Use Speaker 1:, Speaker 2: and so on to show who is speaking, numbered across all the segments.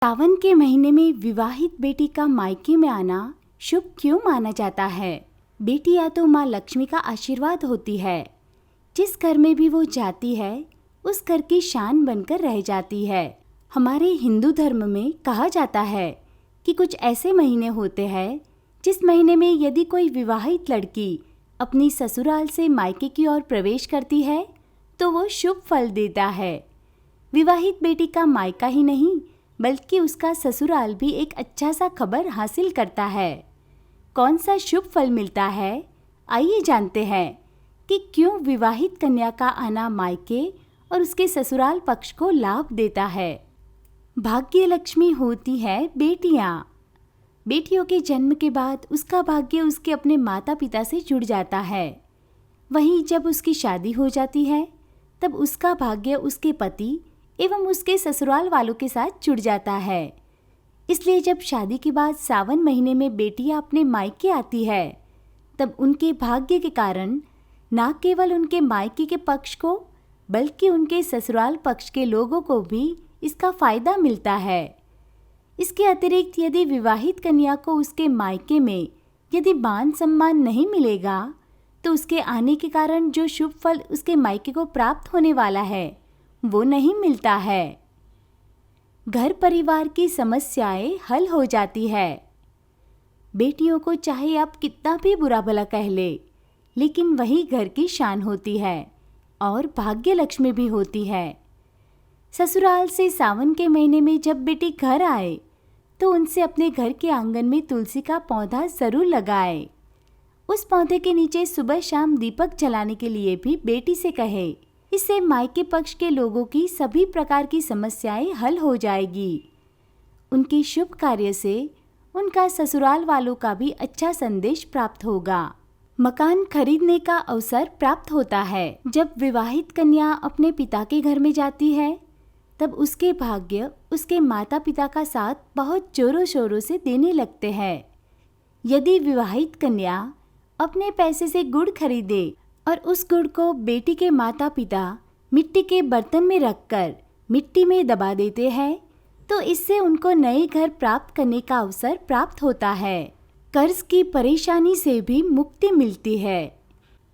Speaker 1: सावन के महीने में विवाहित बेटी का मायके में आना शुभ क्यों माना जाता है? बेटी या तो माँ लक्ष्मी का आशीर्वाद होती है। जिस घर में भी वो जाती है उस घर की शान बनकर रह जाती है। हमारे हिंदू धर्म में कहा जाता है कि कुछ ऐसे महीने होते हैं जिस महीने में यदि कोई विवाहित लड़की अपनी ससुराल से मायके की ओर प्रवेश करती है तो वो शुभ फल देता है। विवाहित बेटी का मायका ही नहीं बल्कि उसका ससुराल भी एक अच्छा सा खबर हासिल करता है। कौन सा शुभ फल मिलता है, आइए जानते हैं कि क्यों विवाहित कन्या का आना मायके और उसके ससुराल पक्ष को लाभ देता है। भाग्य लक्ष्मी होती है बेटियां। बेटियों के जन्म के बाद उसका भाग्य उसके अपने माता पिता से जुड़ जाता है। वहीं जब उसकी शादी हो जाती है तब उसका भाग्य उसके पति एवं उसके ससुराल वालों के साथ जुड़ जाता है। इसलिए जब शादी के बाद सावन महीने में बेटियां अपने मायके आती है तब उनके भाग्य के कारण न केवल उनके मायके के पक्ष को बल्कि उनके ससुराल पक्ष के लोगों को भी इसका फायदा मिलता है। इसके अतिरिक्त यदि विवाहित कन्या को उसके मायके में यदि मान सम्मान नहीं मिलेगा तो उसके आने के कारण जो शुभ फल उसके मायके को प्राप्त होने वाला है वो नहीं मिलता है। घर परिवार की समस्याएं हल हो जाती है। बेटियों को चाहे आप कितना भी बुरा भला कह ले, लेकिन वही घर की शान होती है और भाग्य लक्ष्मी भी होती है। ससुराल से सावन के महीने में जब बेटी घर आए तो उनसे अपने घर के आंगन में तुलसी का पौधा जरूर लगाए। उस पौधे के नीचे सुबह शाम दीपक जलाने के लिए भी बेटी से कहे। इससे मायके पक्ष के लोगों की सभी प्रकार की समस्याएं हल हो जाएगी। उनके शुभ कार्य से उनका ससुराल वालों का भी अच्छा संदेश प्राप्त होगा। मकान खरीदने का अवसर प्राप्त होता है। जब विवाहित कन्या अपने पिता के घर में जाती है तब उसके भाग्य उसके माता पिता का साथ बहुत जोरों शोरों से देने लगते हैं। यदि विवाहित कन्या अपने पैसे से गुड़ खरीदे और उस गुड़ को बेटी के माता पिता मिट्टी के बर्तन में रखकर मिट्टी में दबा देते हैं तो इससे उनको नए घर प्राप्त करने का अवसर प्राप्त होता है। कर्ज की परेशानी से भी मुक्ति मिलती है।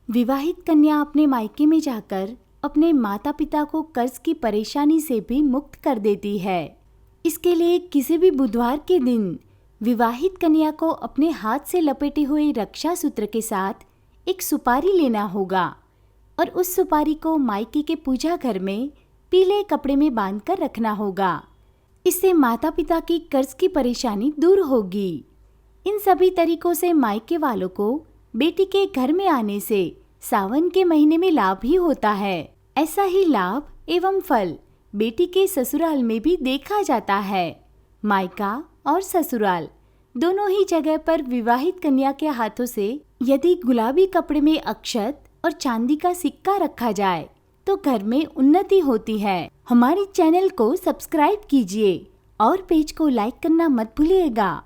Speaker 1: विवाहित कन्या अपने मायके में जाकर अपने माता पिता को कर्ज की परेशानी से भी मुक्त कर देती है। इसके लिए किसी भी बुधवार के दिन विवाहित कन्या को अपने हाथ से लपेटे हुए रक्षा सूत्र के साथ एक सुपारी लेना होगा और उस सुपारी को मायके के पूजा घर में पीले कपड़े में बांधकर रखना होगा। इससे माता पिता की कर्ज की परेशानी दूर होगी। इन सभी तरीकों से मायके वालों को बेटी के घर में आने से सावन के महीने में लाभ ही होता है। ऐसा ही लाभ एवं फल बेटी के ससुराल में भी देखा जाता है। मायका और ससुराल दोनों ही जगह पर विवाहित कन्या के हाथों से यदि गुलाबी कपड़े में अक्षत और चांदी का सिक्का रखा जाए तो घर में उन्नति होती है। हमारे चैनल को सब्सक्राइब कीजिए और पेज को लाइक करना मत भूलिएगा।